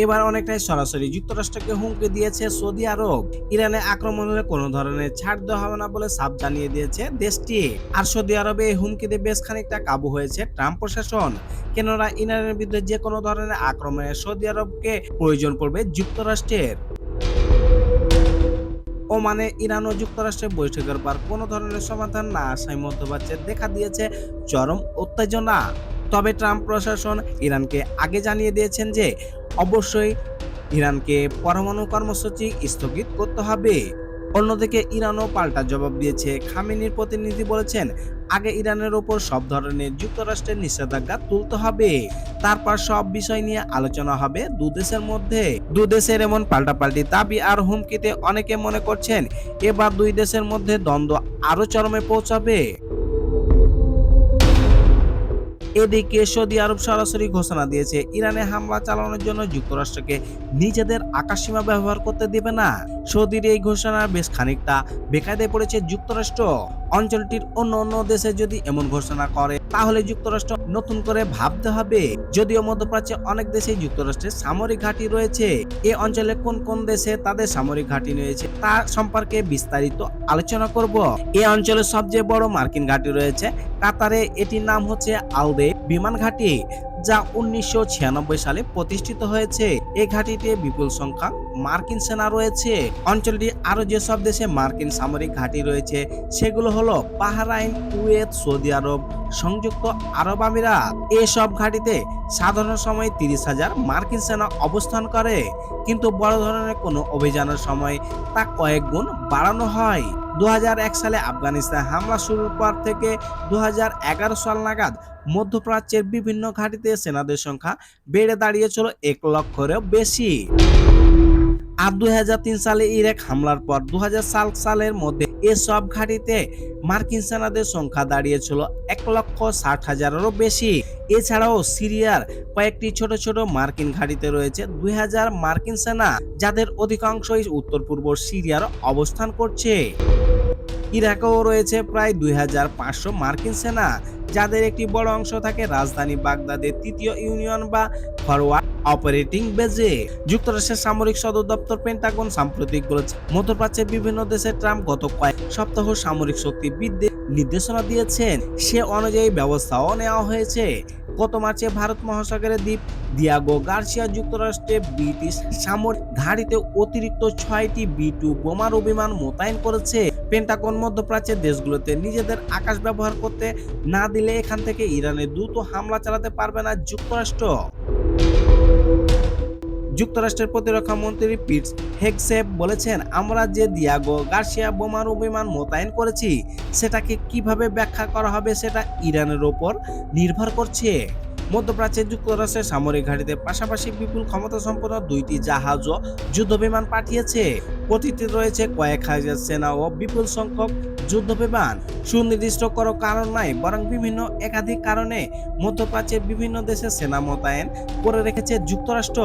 এবার অনেকটাই সরাসরি যুক্তরাষ্ট্রকে হুমকি দিয়েছে সৌদি আরব। ইরানে আক্রমণ হলে কোনো ধরনের ছাড় দেওয়া হবে না বলে সাফ জানিয়ে দিয়েছে দেশটি। আর সৌদি আরবে এই হুমকিতে বেশ খানিকটা কাবু হয়েছে ট্রাম্প প্রশাসন। কেননা ইরানের বিরুদ্ধে যে কোনো ধরনের আক্রমণে সৌদি আরবকে প্রয়োজন পড়বে যুক্তরাষ্ট্রের। ওমানে ইরান ও যুক্তরাষ্ট্রের বৈঠকের পর কোনো ধরনের সমাধান না আসায় মধ্যপ্রাচ্যে দেখা দিয়েছে চরম উত্তেজনা। তবে ট্রাম্প প্রশাসন ইরানকে আগে জানিয়ে দিয়েছেন যে অবশ্যই ইরানকে পরমাণু কর্মসূচি স্থগিত করতে হবে। অন্যদিকে ইরানও পাল্টা জবাব দিয়েছে। খামেনির প্রতিনিধি বলেছেন, আগে ইরানের ওপর সব ধরনের যুক্তরাষ্ট্রের নিষেধাজ্ঞা তুলতে হবে, তারপর সব বিষয় নিয়ে আলোচনা হবে দুদেশের মধ্যে। দুদেশের এমন পাল্টাপাল্টি দাবি আর হুমকিতে অনেকে মনে করছেন এবার দুই দেশের মধ্যে দ্বন্দ্ব আরো চরমে পৌঁছাবে। এদিকে সৌদি আরব সরাসরি ঘোষণা দিয়েছে ইরানে হামলা চালানোর জন্য যুক্তরাষ্ট্রকে নিজেদের আকাশসীমা ব্যবহার করতে দেবে না। সৌদির এই ঘোষণা বেশ খানিকটা বেকায়দায় পড়েছে যুক্তরাষ্ট্র। অঞ্চলটির অন্য অন্য দেশে যদি এমন ঘোষণা করে তাহলে যুক্তরাষ্ট্র নতুন করে ভাবতে হবে। যদিও মধ্যপ্রাচ্যে অনেক দেশেই যুক্তরাষ্ট্রের সামরিক ঘাঁটি রয়েছে, এ অঞ্চলে কোন কোন দেশে তাদের সামরিক ঘাঁটি রয়েছে তা সম্পর্কে বিস্তারিত আলোচনা করব। এই অঞ্চলে সবচেয়ে বড় মার্কিন ঘাঁটি রয়েছে কাতারে। এটির নাম হচ্ছে আলদে বিমান ঘাঁটি, যা 1996 সালে প্রতিষ্ঠিত হয়েছে। এই ঘাঁটিতে বিপুল সংখ্যক মার্কিন সেনা রয়েছে। অঞ্চলটি আরো যেসব দেশে মার্কিন সামরিক ঘাঁটি রয়েছে সেগুলো হলো বাহরাইন, কুয়েত, সৌদি আরব, সংযুক্ত আরব আমিরাত। এসব ঘাঁটিতে সাধারণ সময়ে 30,000 মার্কিন সেনা অবস্থান করে, কিন্তু বড় ধরনের কোনো অভিযানের সময় তা কয়েক গুণ বাড়ানো হয়। 2001 সালে আফগানিস্তান হামলা শুরুর পর থেকে 2011 সাল নাগাদ মধ্যপ্রাচ্যের বিভিন্ন ঘাঁটিতে সেনাদের সংখ্যা বেড়ে দাঁড়িয়েছিল 1 লক্ষেরও বেশি। আর 2003 সালে ইরাক হামলার পর 2007 সালের মধ্যে এসব ঘাঁটিতে মার্কিন সেনাদের সংখ্যা দাঁড়িয়েছিল 1,60,000-এরও বেশি। এছাড়াও সিরিয়ার কয়েকটি ছোট ছোট মার্কিন ঘাঁটিতে রয়েছে 2,000 মার্কিন সেনা, যাদের অধিকাংশই উত্তর পূর্ব সিরিয়ার অবস্থান করছে। ইরাকেও রয়েছে প্রায় 2,500 মার্কিন সেনা, যাদের একটি বড় অংশ থাকে রাজধানী বাগদাদের 3য় ইউনিয়ন বা ফরওয়ার্ড অপারেটিং বেজে। যুক্তরাষ্ট্রের সামরিক সদর দপ্তর পেন্টাগন সাম্প্রতিক বলেছে, মধ্যপ্রাচ্যের বিভিন্ন দেশে ট্রাম্প গত কয়েক সপ্তাহ সামরিক শক্তি বৃদ্ধির নির্দেশনা দিয়েছেন। সে অনুযায়ী ব্যবস্থাও নেওয়া হয়েছে। গত মার্চে ভারত মহাসাগরের দ্বীপ দিয়াগো গার্সিয়া যুক্তরাষ্ট্রে ব্রিটিশ সামরিক ঘাঁটিতে অতিরিক্ত 6টি B-2 বোমারু বিমান মোতায়েন করেছে। পেন্টাগন মধ্যপ্রাচ্যের দেশগুলোতে নিজেদের আকাশ ব্যবহার করতে না দিলে এখান থেকে ইরানে দ্রুত হামলা চালাতে পারবে না যুক্তরাষ্ট্র। যুক্তরাষ্ট্রের প্রতিরক্ষা মন্ত্রী পিট হেগসেপ বলেছেন, আমরা যে দিয়াগো গার্সিয়া বোমারু বিমান মোতায়েন করেছি সেটাকে কিভাবে ব্যাখ্যা করা হবে সেটা ইরানের ওপর নির্ভর করছে। মধ্যপ্রাচ্যে যুক্তরাষ্ট্রের সামরিক ঘাঁটিতে পাশাপাশি বিপুল ক্ষমতা সম্পন্ন 2টি জাহাজ ও যুদ্ধবিমান পাঠিয়েছে। প্রতিটি রয়েছে কয়েক হাজার সেনা ও বিপুল সংখ্যক যুদ্ধবিমান। সুনির্দিষ্ট কোনো কারণ নাই, বরং বিভিন্ন একাধিক কারণে মধ্যপ্রাচ্যের বিভিন্ন দেশে সেনা মোতায়েন করে রেখেছে যুক্তরাষ্ট্র।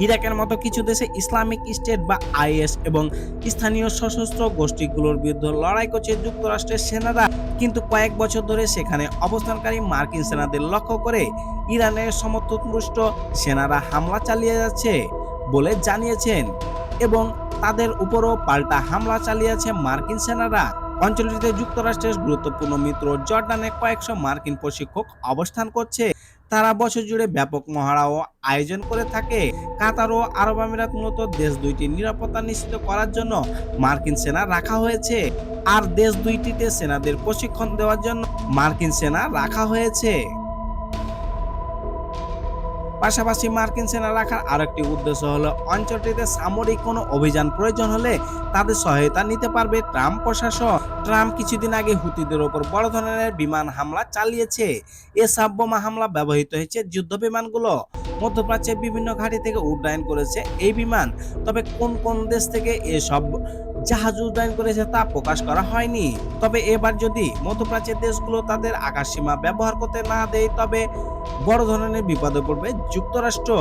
ইরাকের মতো কিছু দেশে ইসলামিক স্টেট বা IS এবং স্থানীয় সশস্ত্র গোষ্ঠীগুলোর বিরুদ্ধে লড়াই করছে যুক্তরাষ্ট্রের সেনারা, কিন্তু কয়েক বছর ধরে সেখানে অবস্থানকারী মার্কিন সেনাদের লক্ষ্য করে ইরানের সমর্থনপুষ্ট সেনারা হামলা চালিয়ে যাচ্ছে বলে জানিয়েছেন, এবং তাদের উপরও পাল্টা হামলা চালিয়েছে মার্কিন সেনারা। অঞ্চলটিতে যুক্তরাষ্ট্রের গুরুত্বপূর্ণ মিত্র জর্ডানে কয়েকশো মার্কিন প্রশিক্ষক অবস্থান করছে। তারা বছর জুড়ে ব্যাপক মহড়াও আয়োজন করে থাকে। কাতার ও আরব আমিরাত মূলত দেশ দুইটির নিরাপত্তা নিশ্চিত করার জন্য মার্কিন সেনা রাখা হয়েছে, আর দেশ দুইটিতে সেনাদের প্রশিক্ষণ দেওয়ার জন্য মার্কিন সেনা রাখা হয়েছে। পাশাপাশি মার্কিন সেনা রাখার আরেকটি উদ্দেশ্য হলো অঞ্চলটিতে সামরিক কোনো অভিযান প্রয়োজন হলে তাদের সহায়তা নিতে পারবে ট্রাম্প প্রশাসন। ট্রাম্প কিছুদিন আগে হুতিদের ওপর বড় ধরনের বিমান হামলা চালিয়েছে। এসব বোমা হামলা ব্যবহৃত হয়েছে যুদ্ধ বিমানগুলো। মধ্যপ্রাচ্যের বিভিন্ন ঘাঁটি থেকে উড্ডয়ন করেছে এই বিমান, তবে কোন কোন দেশ থেকে এসব জাহাজ উড্ডয়ন করেছে তা প্রকাশ করা হয়নি। তবে এবার যদি মধ্যপ্রাচ্যের দেশগুলো তাদের আকাশসীমা ব্যবহার করতে না দেয় তবে বড় ধরনের বিপদে পড়বে যুক্তরাষ্ট্র।